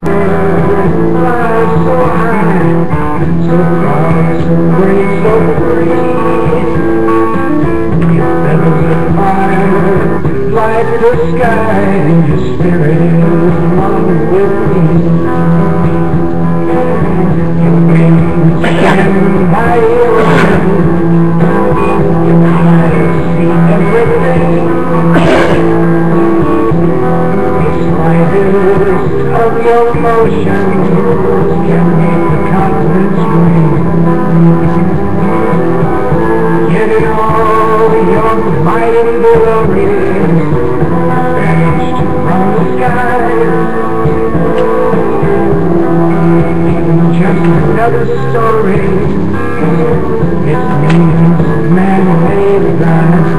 Like the sky, and your spirit is along with me. You made me stand by your hand. I see everything. The slightest of your motions can make the continents ring. Yet in all your might and glory, vanished from the skies. Even just another story. It means man-made life.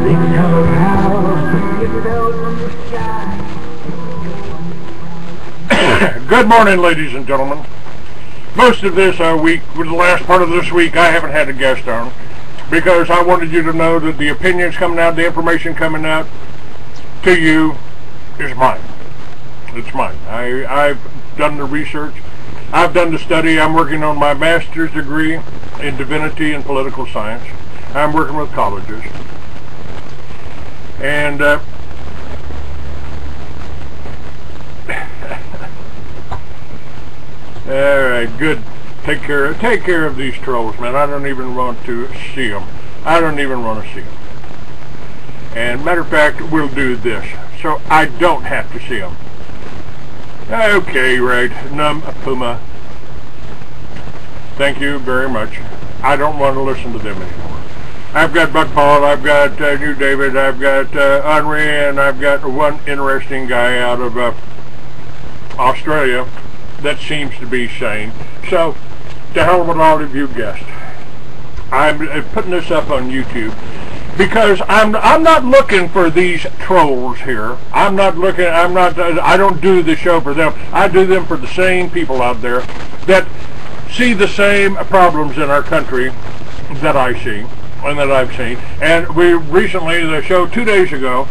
They tell how you fell from the sky. Good morning, ladies and gentlemen. Most of this week, with the last part of this week, I haven't had a guest on because I wanted you to know that the opinions coming out, the information coming out to you is mine. It's mine. I've done the research. I've done the study. I'm working on my master's degree in divinity and political science. I'm working with colleges. And alright, good. Take care of these trolls, man. I don't even want to see them. I don't even want to see them. And matter of fact, we'll do this, so I don't have to see them. Okay, right. Puma. Thank you very much. I don't want to listen to them anymore. I've got Buck Paul, I've got New David, I've got Henri, and I've got one interesting guy out of Australia that seems to be sane. So, to hell with all of you guests. I'm putting this up on YouTube because I'm not looking for these trolls here. I don't do the show for them. I do them for the sane people out there that see the same problems in our country that I see and that I've seen. And we recently, the show 2 days ago,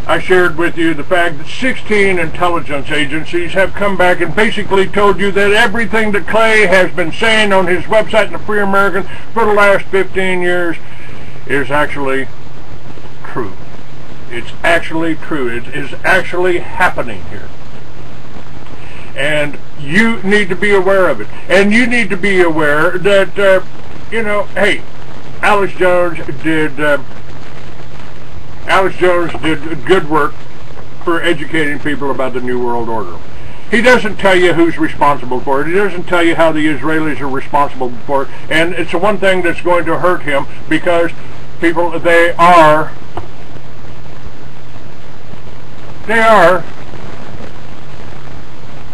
I shared with you the fact that 16 intelligence agencies have come back and basically told you that everything that Clay has been saying on his website in the Free American for the last 15 years is actually true. It's actually true. It is actually happening here. And you need to be aware of it. And you need to be aware that, hey, Alex Jones did good work for educating people about the New World Order. He doesn't tell you who's responsible for it. He doesn't tell you how the Israelis are responsible for it. And it's the one thing that's going to hurt him because people, they are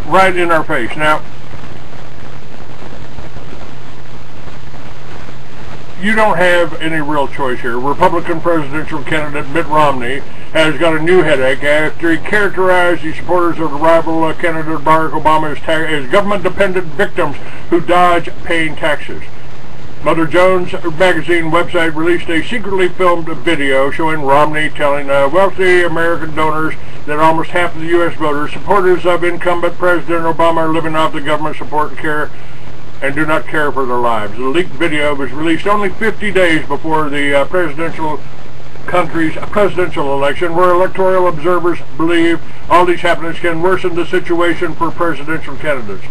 right in our face. Now, you don't have any real choice here. Republican presidential candidate Mitt Romney has got a new headache after he characterized the supporters of the rival candidate Barack Obama as government-dependent victims who dodge paying taxes. Mother Jones magazine website released a secretly filmed video showing Romney telling wealthy American donors that almost half of the U.S. voters, supporters of incumbent President Obama, are living off the government support and care and do not care for their lives. The leaked video was released only 50 days before the country's presidential election, where electoral observers believe all these happenings can worsen the situation for presidential candidates.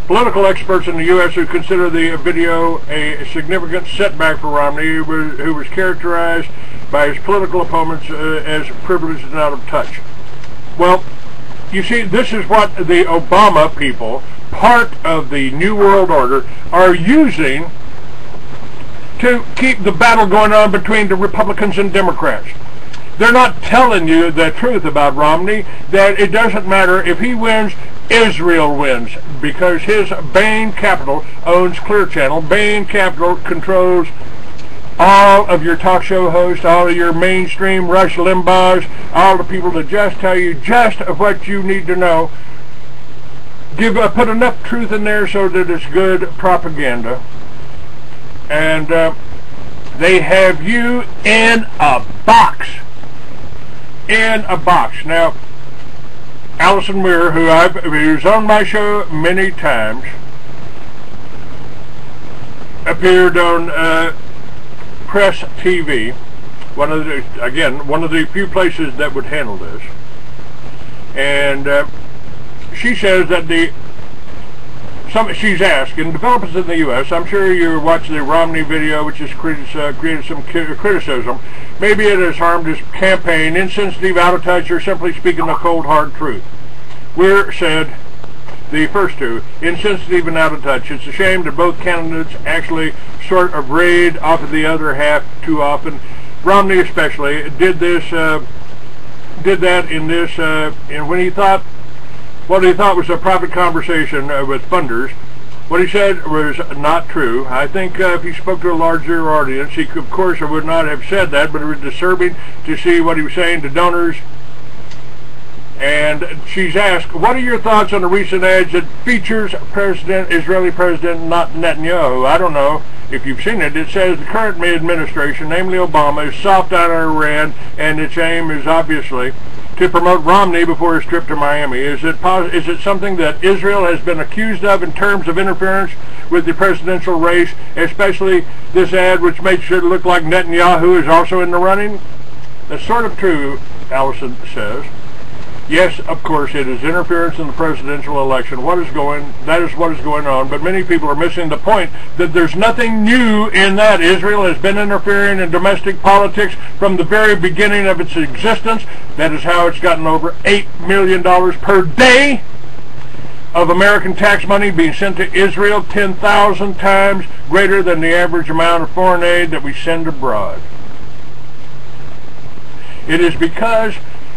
Political experts in the U.S. who consider the video a significant setback for Romney, who was characterized by his political opponents as privileged and out of touch. Well, you see, this is what the Obama people, part of the New World Order, are using to keep the battle going on between the Republicans and Democrats. They're not telling you the truth about Romney, that it doesn't matter if he wins, Israel wins, because his Bain Capital owns Clear Channel. Bain Capital controls all of your talk show hosts, all of your mainstream Rush Limbaughs, all the people that just tell you just what you need to know. Put enough truth in there so that it's good propaganda. And they have you in a box. In a box. Now, Allison Weir, who's on my show many times, appeared on Press TV, one of the few places that would handle this, and she says that she's asked, in developments in the U.S., I'm sure you watched the Romney video, which has created some criticism. Maybe it has harmed his campaign, insensitive, out of touch, or simply speaking the cold, hard truth. Weir said, the first two, insensitive and out of touch. It's a shame that both candidates actually sort of raid off of the other half too often. Romney especially did that in this, and when he thought what he thought was a private conversation with funders, what he said was not true. I think if he spoke to a larger audience, he could, of course, would not have said that, but it was disturbing to see what he was saying to donors. And she's asked, what are your thoughts on the recent ads that features Israeli President Netanyahu? I don't know if you've seen it. It says the current administration, namely Obama, is soft on Iran, and its aim is obviously to promote Romney before his trip to Miami. Is it something that Israel has been accused of in terms of interference with the presidential race, especially this ad which makes it look like Netanyahu is also in the running? That's sort of true, Allison says. Yes, of course, it is interference in the presidential election. That is what is going on, but many people are missing the point that there's nothing new in that. Israel has been interfering in domestic politics from the very beginning of its existence. That is how it's gotten over $8 million per day of American tax money being sent to Israel, 10,000 times greater than the average amount of foreign aid that we send abroad. It is because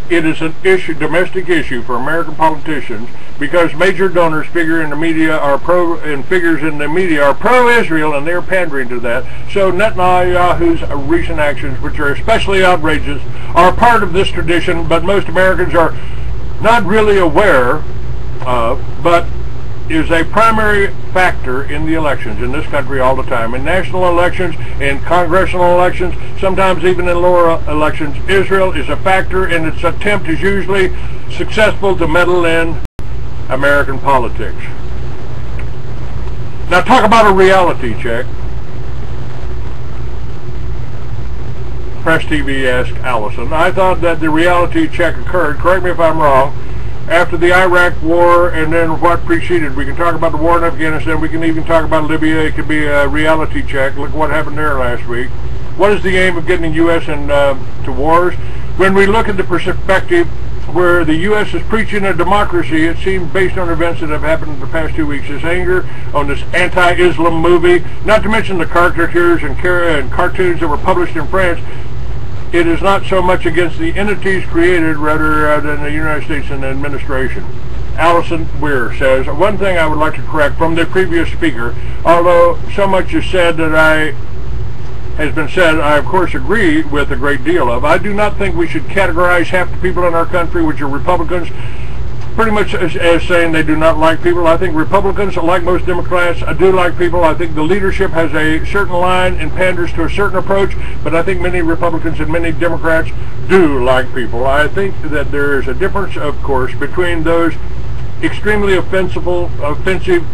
it is an issue, domestic issue for American politicians, because major donors figures in the media are pro-Israel, and they're pandering to that. So Netanyahu's recent actions, which are especially outrageous, are part of this tradition, but most Americans are not really aware of, but is a primary factor in the elections in this country all the time. In national elections, in congressional elections, sometimes even in lower elections, Israel is a factor, and its attempt is usually successful to meddle in American politics. Now talk about a reality check. Press TV asked Allison. I thought that the reality check occurred, correct me if I'm wrong, after the Iraq war and then what preceded. We can talk about the war in Afghanistan. We can even talk about Libya. It could be a reality check. Look what happened there last week. What is the aim of getting the U.S. into wars? When we look at the perspective where the U.S. is preaching a democracy, it seems based on events that have happened in the past 2 weeks, this anger on this anti-Islam movie, not to mention the caricatures and cartoons that were published in France, it is not so much against the entities created rather than the United States and the administration. Allison Weir says, one thing I would like to correct from the previous speaker, although so much is said that has been said, I of course agree with a great deal of. I do not think we should categorize half the people in our country, which are Republicans, pretty much as saying they do not like people. I think Republicans, like most Democrats, do like people. I think the leadership has a certain line and panders to a certain approach, but I think many Republicans and many Democrats do like people. I think that there is a difference, of course, between those extremely offensive,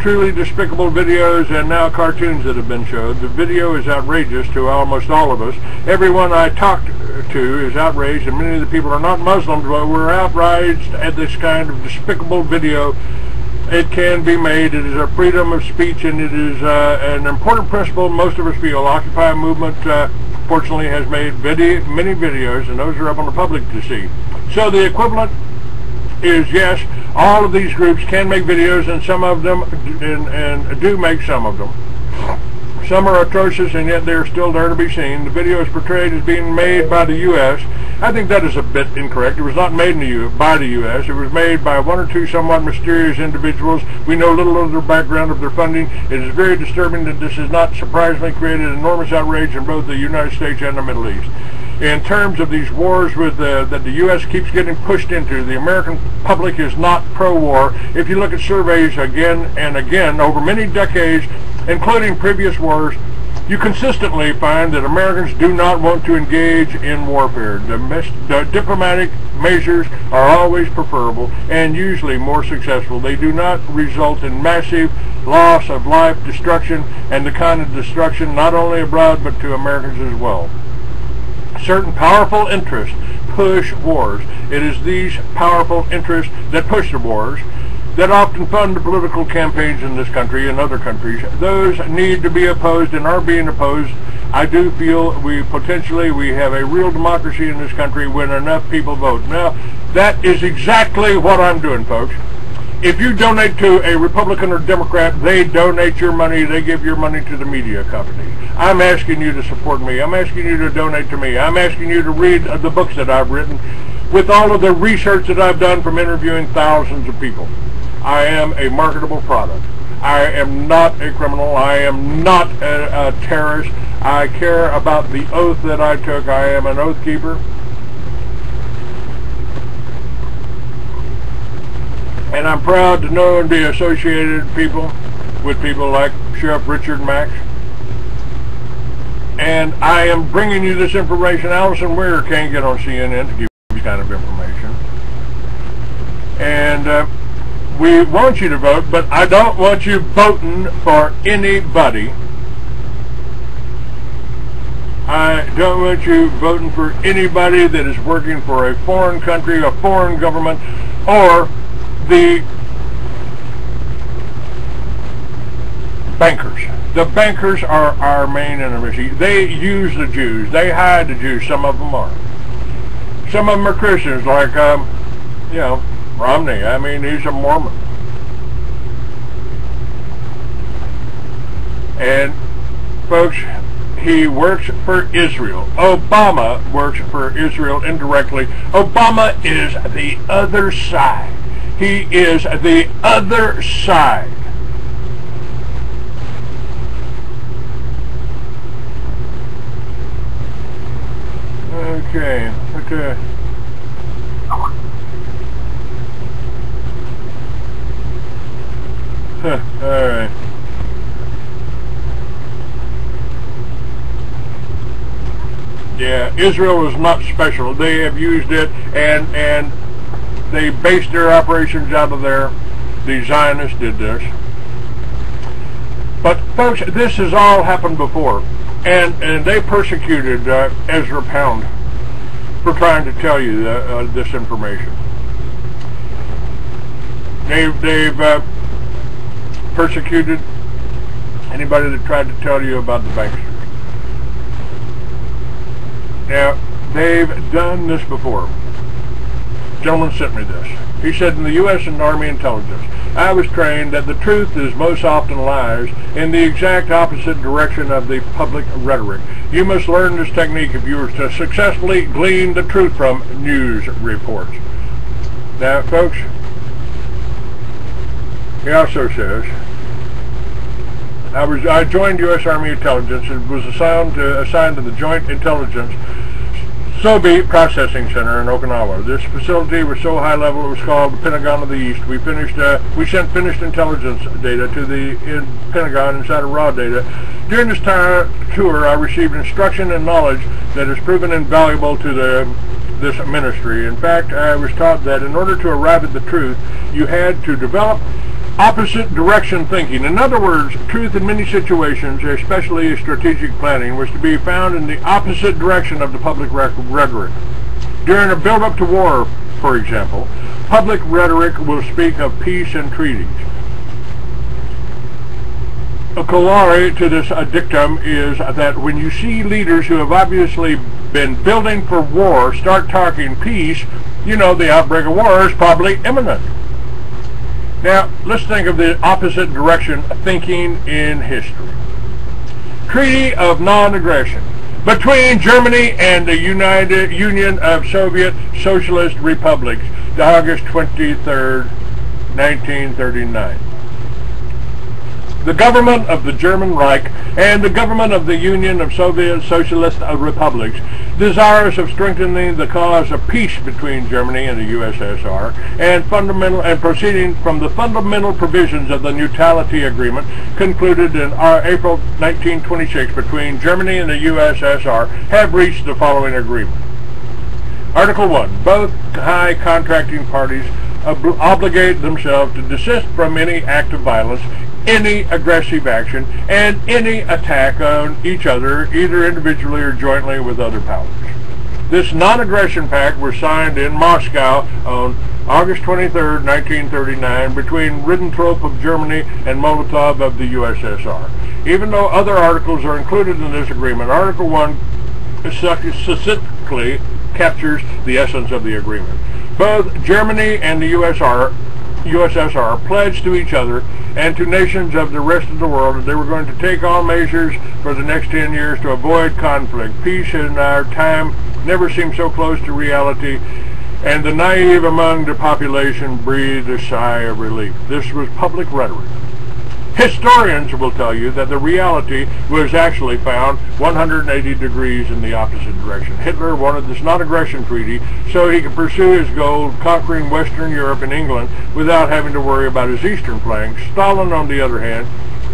truly despicable videos and now cartoons that have been showed. The video is outrageous to almost all of us. Everyone I talked to is outraged, and many of the people are not Muslims, but we're outraged at this kind of despicable video. It can be made. It is a freedom of speech, and it is an important principle most of us feel. Occupy movement, fortunately, has made many videos, and those are up on the public to see. So the equivalent is, yes, all of these groups can make videos, and some of them and do make some of them. Some are atrocious, and yet they're still there to be seen. The video is portrayed as being made by the U.S. I think that is a bit incorrect. It was not made by the U.S. It was made by one or two somewhat mysterious individuals. We know little of their background, of their funding. It is very disturbing that this has not surprisingly created enormous outrage in both the United States and the Middle East. In terms of these wars that the U.S. keeps getting pushed into, the American public is not pro-war. If you look at surveys again and again over many decades, including previous wars, you consistently find that Americans do not want to engage in warfare. The diplomatic measures are always preferable and usually more successful. They do not result in massive loss of life, destruction, and the kind of destruction not only abroad but to Americans as well. Certain powerful interests push wars. It is these powerful interests that push the wars that often fund the political campaigns in this country and other countries. Those need to be opposed and are being opposed. I do feel we have a real democracy in this country when enough people vote. Now, that is exactly what I'm doing, folks. If you donate to a Republican or Democrat, they donate your money, they give your money to the media company. I'm asking you to support me. I'm asking you to donate to me. I'm asking you to read the books that I've written with all of the research that I've done from interviewing thousands of people. I am a marketable product. I am not a criminal. I am not a terrorist. I care about the oath that I took. I am an oath keeper. And I'm proud to know and be associated with people like Sheriff Richard Max. And I am bringing you this information. Allison Weir can't get on CNN to give you this kind of information. And we want you to vote, but I don't want you voting for anybody. I don't want you voting for anybody that is working for a foreign country, a foreign government, or the bankers. The bankers are our main enemy. They use the Jews. They hide the Jews. Some of them are. Some of them are Christians, like, Romney. I mean, he's a Mormon. And, folks, he works for Israel. Obama works for Israel indirectly. Obama is the other side. He is the other side. Okay. All right. Yeah, Israel is not special. They have used it, and they based their operations out of there. The Zionists did this. But folks, this has all happened before, and they persecuted Ezra Pound for trying to tell you this information. They've persecuted anybody that tried to tell you about the banksters. Now, they've done this before. A gentleman sent me this. He said, in the U.S. and Army intelligence, I was trained that the truth is most often lies in the exact opposite direction of the public rhetoric. You must learn this technique if you are to successfully glean the truth from news reports. Now, folks, he also says, I joined U.S. Army Intelligence and was assigned to the Joint Intelligence Sobe Processing Center in Okinawa. This facility was so high level it was called the Pentagon of the East. We sent finished intelligence data to the Pentagon inside of raw data. During this tour, I received instruction and knowledge that has proven invaluable to this ministry. In fact, I was taught that in order to arrive at the truth, you had to develop opposite direction thinking. In other words, truth in many situations, especially strategic planning, was to be found in the opposite direction of the public rhetoric. During a build-up to war, for example, public rhetoric will speak of peace and treaties. A corollary to this dictum is that when you see leaders who have obviously been building for war start talking peace, you know the outbreak of war is probably imminent. Now, let's think of the opposite direction thinking in history. Treaty of Non-Aggression between Germany and the United Union of Soviet Socialist Republics, August 23rd, 1939. The government of the German Reich and the government of the Union of Soviet Socialist Republics, desirous of strengthening the cause of peace between Germany and the USSR, and proceeding from the fundamental provisions of the Neutrality Agreement concluded in April 1926 between Germany and the USSR, have reached the following agreement. Article 1. Both high contracting parties obligate themselves to desist from any act of violence, any aggressive action, and any attack on each other, either individually or jointly with other powers. This non-aggression pact was signed in Moscow on August 23, 1939, between Ribbentrop of Germany and Molotov of the USSR. Even though other articles are included in this agreement, Article 1 succinctly captures the essence of the agreement. Both Germany and the USSR pledged to each other and to nations of the rest of the world that they were going to take all measures for the next 10 years to avoid conflict. Peace in our time never seemed so close to reality, and the naive among the population breathed a sigh of relief. This was public rhetoric. Historians will tell you that the reality was actually found 180 degrees in the opposite direction. Hitler wanted this non-aggression treaty so he could pursue his goal of conquering Western Europe and England without having to worry about his eastern flank. Stalin, on the other hand,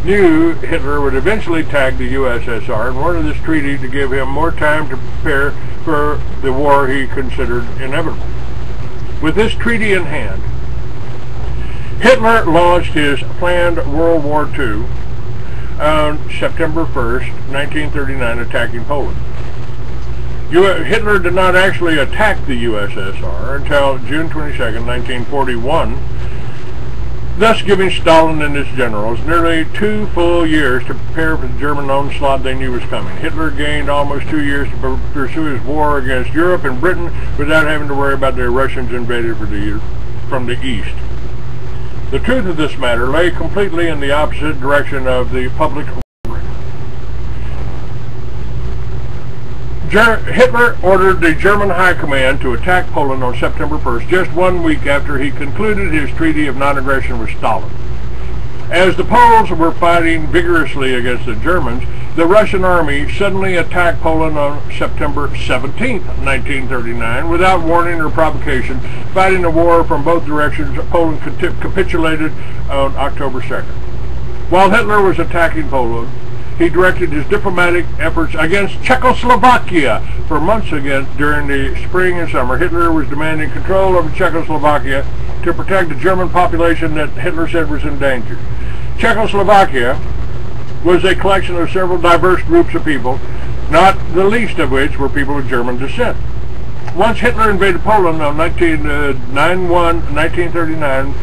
knew Hitler would eventually tag the USSR and wanted this treaty to give him more time to prepare for the war he considered inevitable. With this treaty in hand, Hitler launched his planned World War II on September 1st, 1939, attacking Poland. Hitler did not actually attack the USSR until June 22nd, 1941, thus giving Stalin and his generals nearly 2 full years to prepare for the German onslaught they knew was coming. Hitler gained almost 2 years to pursue his war against Europe and Britain without having to worry about the Russians invaded from the east. The truth of this matter lay completely in the opposite direction of the public rhetoric. Hitler ordered the German High Command to attack Poland on September 1st, just 1 week after he concluded his treaty of non-aggression with Stalin. As the Poles were fighting vigorously against the Germans, the Russian army suddenly attacked Poland on September 17th, 1939, without warning or provocation. Fighting a war from both directions, Poland capitulated on October 2nd. While Hitler was attacking Poland, he directed his diplomatic efforts against Czechoslovakia. For months again during the spring and summer, Hitler was demanding control over Czechoslovakia to protect the German population that Hitler said was in danger. Czechoslovakia was a collection of several diverse groups of people, not the least of which were people of German descent. Once Hitler invaded Poland on 1939,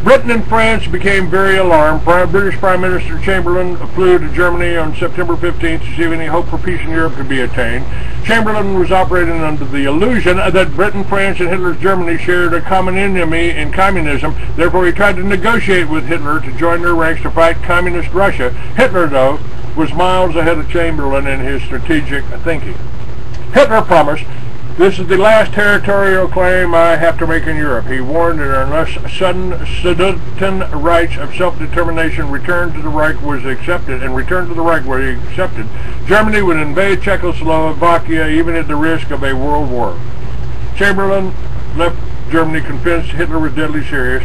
Britain and France became very alarmed. British Prime Minister Chamberlain flew to Germany on September 15th to see if any hope for peace in Europe could be attained. Chamberlain was operating under the illusion that Britain, France, and Hitler's Germany shared a common enemy in communism. Therefore, he tried to negotiate with Hitler to join their ranks to fight communist Russia. Hitler, though, was miles ahead of Chamberlain in his strategic thinking. Hitler promised, "This is the last territorial claim I have to make in Europe." He warned that unless sudden rights of self-determination returned to the Reich was accepted, Germany would invade Czechoslovakia even at the risk of a world war. Chamberlain left Germany convinced Hitler was deadly serious,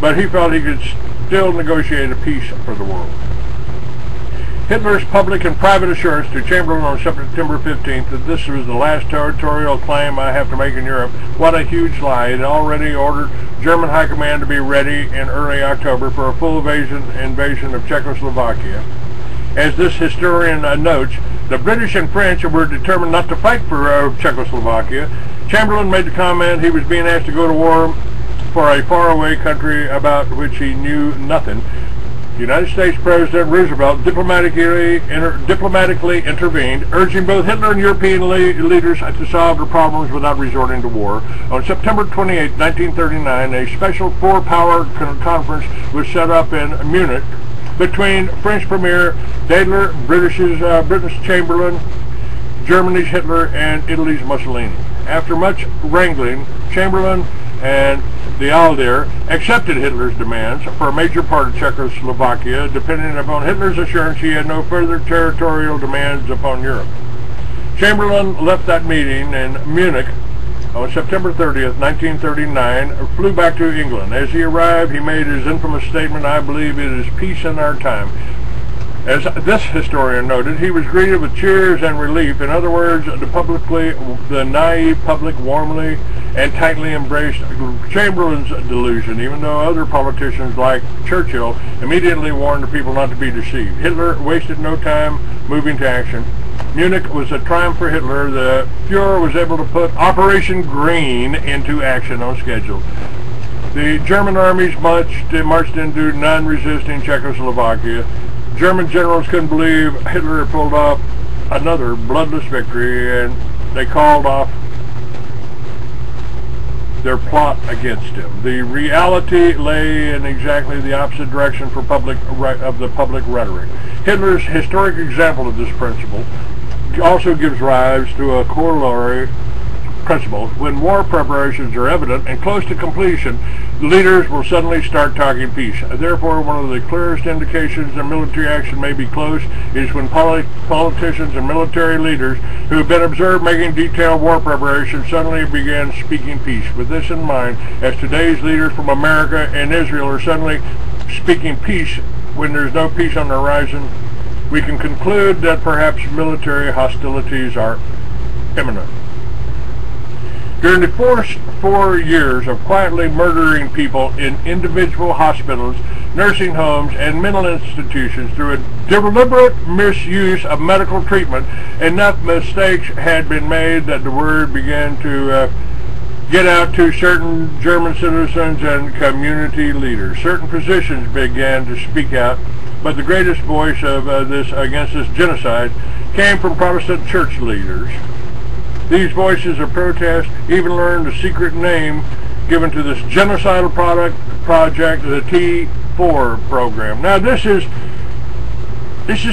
but he felt he could still negotiate a peace for the world. Hitler's public and private assurance to Chamberlain on September 15th that this was the last territorial claim I have to make in Europe. What a huge lie. He had already ordered German High Command to be ready in early October for a full invasion of Czechoslovakia. As this historian notes, the British and French were determined not to fight for Czechoslovakia. Chamberlain made the comment he was being asked to go to war for a faraway country about which he knew nothing. United States President Roosevelt diplomatically intervened, urging both Hitler and European leaders to solve their problems without resorting to war. On September 28, 1939, a special four-power conference was set up in Munich between French Premier Daedler, Britain's Chamberlain, Germany's Hitler, and Italy's Mussolini. After much wrangling, Chamberlain and the Allier accepted Hitler's demands for a major part of Czechoslovakia, depending upon Hitler's assurance he had no further territorial demands upon Europe. Chamberlain left that meeting in Munich on September 30th, 1939, flew back to England. As he arrived, he made his infamous statement, "I believe it is peace in our time." As this historian noted, he was greeted with cheers and relief. In other words, the naive public warmly and tightly embraced Chamberlain's delusion, even though other politicians like Churchill immediately warned the people not to be deceived. Hitler wasted no time moving to action. Munich was a triumph for Hitler. The Fuhrer was able to put Operation Green into action on schedule. The German armies marched into non-resisting Czechoslovakia. German generals couldn't believe Hitler had pulled off another bloodless victory, and they called off their plot against him. The reality lay in exactly the opposite direction of the public rhetoric. Hitler's historic example of this principle also gives rise to a corollary principle. When war preparations are evident and close to completion, leaders will suddenly start talking peace. Therefore, one of the clearest indications that military action may be close is when politicians and military leaders who have been observed making detailed war preparations suddenly begin speaking peace. With this in mind, as today's leaders from America and Israel are suddenly speaking peace when there's no peace on the horizon, we can conclude that perhaps military hostilities are imminent. During the first 4 years of quietly murdering people in individual hospitals, nursing homes, and mental institutions through a deliberate misuse of medical treatment, enough mistakes had been made that the word began to get out to certain German citizens and community leaders. Certain physicians began to speak out, but the greatest voice of against this genocide came from Protestant church leaders. These voices of protest even learned the secret name given to this genocidal project, the T4 program. Now this is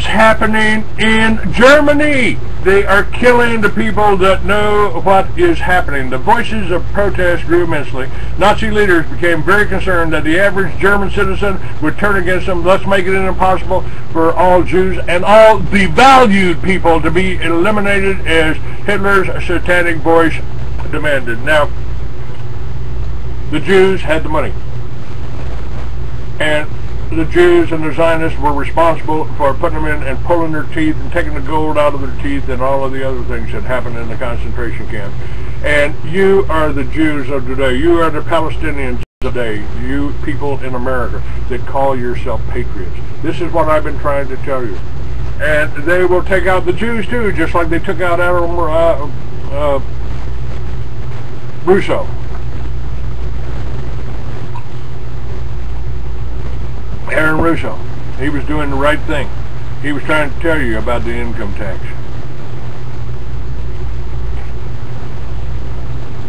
happening in Germany. They are killing the people that know what is happening. The voices of protest grew immensely. Nazi leaders became very concerned that the average German citizen would turn against them, thus making it impossible for all Jews and all devalued people to be eliminated as Hitler's satanic voice demanded. Now, the Jews had the money, and the Jews and the Zionists were responsible for putting them in and pulling their teeth and taking the gold out of their teeth and all of the other things that happened in the concentration camps. And you are the Jews of today. You are the Palestinians of today. You people in America that call yourself patriots. This is what I've been trying to tell you. And they will take out the Jews too, just like they took out Russo. Aaron Russo. He was doing the right thing. He was trying to tell you about the income tax.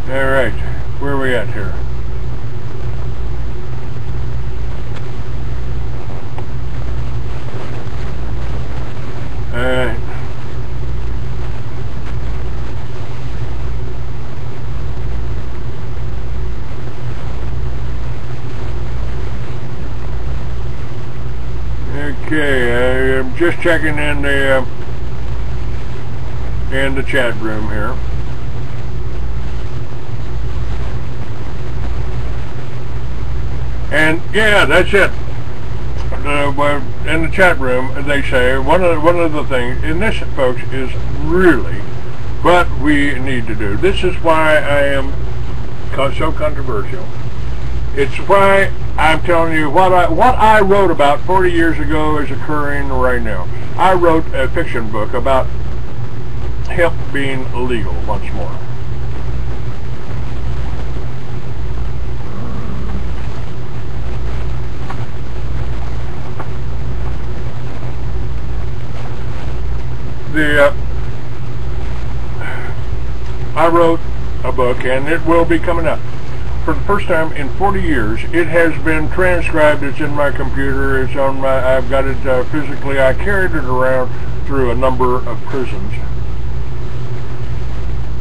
Alright, where are we at here? Alright. Okay, I'm just checking in the chat room here. And yeah, that's it. In the chat room, they say one of the things, and this, folks, is really what we need to do. This is why I am so controversial. It's why I'm telling you what I wrote about 40 years ago is occurring right now. I wrote a fiction book about hemp being illegal once more. I wrote a book, and it will be coming up. For the first time in 40 years, it has been transcribed. It's in my computer. It's on my. I've got it physically. I carried it around through a number of prison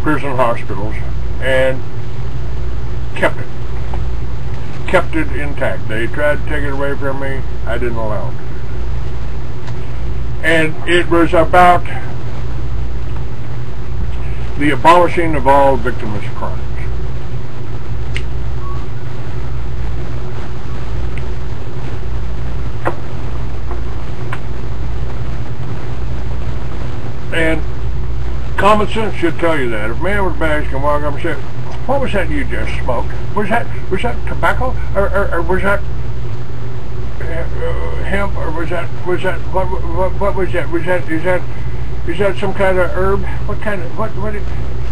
hospitals, and kept it intact. They tried to take it away from me. I didn't allow it. And it was about the abolishing of all victimless crimes. Common sense should tell you that. If a man with a badge can walk up and say, "What was that you just smoked? Was that tobacco, or was that hemp, or was that what was that? Is that some kind of herb? What kind of what?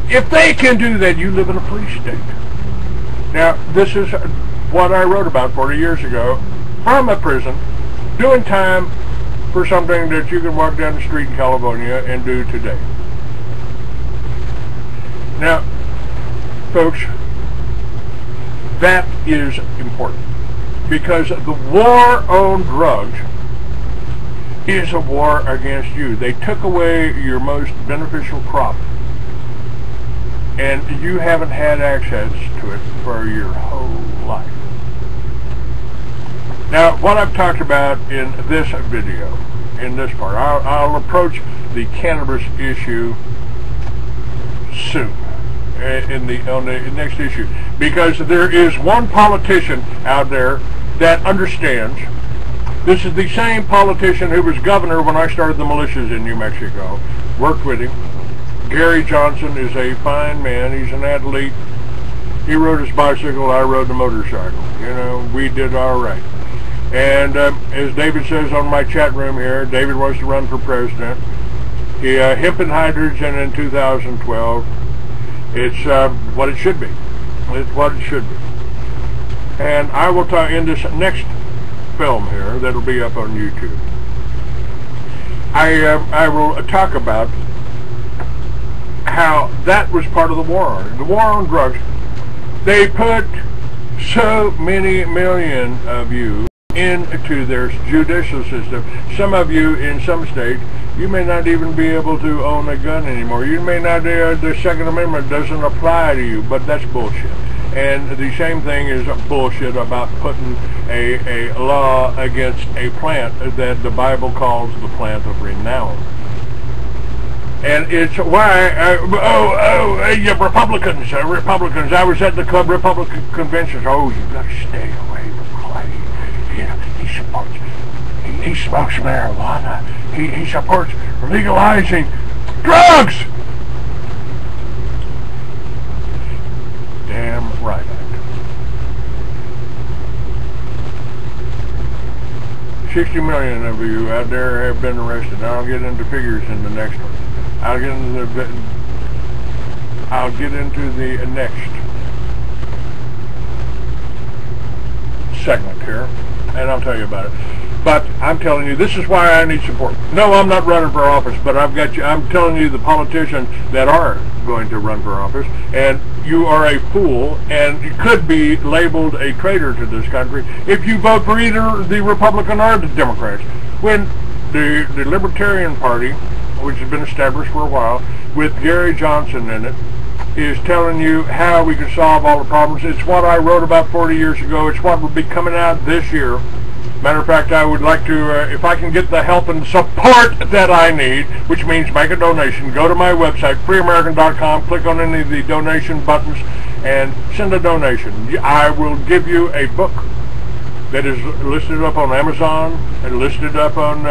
If they can do that, you live in a police state." Now, this is what I wrote about 40 years ago from a prison, doing time for something that you can walk down the street in California and do today. Now, folks, that is important, because the war on drugs is a war against you. They took away your most beneficial crop, and you haven't had access to it for your whole life. Now, what I've talked about in this video, in this part, I'll approach the cannabis issue soon, on the next issue, because there is one politician out there that understands. This is the same politician who was governor when I started the militias in New Mexico. Worked with him. Gary Johnson is a fine man. He's an athlete. He rode his bicycle, I rode the motorcycle. You know, we did all right. And as David says on my chat room here, David wants to run for president. He hemp and hydrogen in 2012. It's what it should be. It's what it should be. And I will talk in this next film here that'll be up on YouTube. I will talk about how that was part of the war on drugs. They put so many million of you into their judicial system. Some of you in some states, you may not even be able to own a gun anymore. You may not, the Second Amendment doesn't apply to you, but that's bullshit. And the same thing is bullshit about putting a law against a plant that the Bible calls the plant of renown. And it's why, you Republicans, I was at the Club Republican conventions. Oh, you got to stay away from Clay. You know, he smokes marijuana. He supports legalizing drugs. Damn right. 60 million of you out there have been arrested. Now I'll get into figures in the next one. I'll get into the next segment here, and I'll tell you about it. But I'm telling you, this is why I need support. No, I'm not running for office, but I've got you. I'm telling you the politicians that are going to run for office, and you are a fool, and you could be labeled a traitor to this country if you vote for either the Republican or the Democrats. When the Libertarian Party, which has been established for a while, with Gary Johnson in it, is telling you how we can solve all the problems. It's what I wrote about 40 years ago. It's what will be coming out this year. Matter of fact, I would like to, if I can get the help and support that I need, which means make a donation, go to my website, freeamerican.com, click on any of the donation buttons, and send a donation. I will give you a book that is listed up on Amazon and listed up on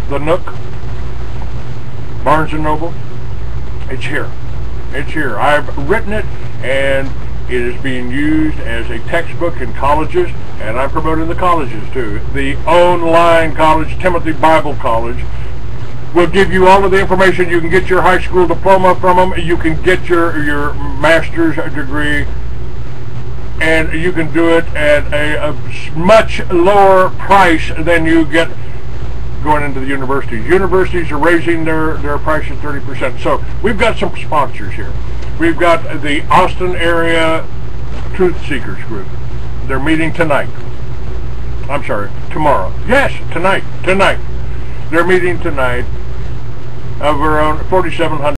the Nook, Barnes & Noble. It's here. It's here. I've written it, and it is being used as a textbook in colleges, and I'm promoting the colleges too. The online college, Timothy Bible College, will give you all of the information. You can get your high school diploma from them. You can get your master's degree, and you can do it at a much lower price than you get going into the universities. Universities are raising their prices 30%. So we've got some sponsors here. We've got the Austin area Truth Seekers group. They're meeting tonight. I'm sorry, tomorrow. Yes, tonight. They're meeting tonight over on 4700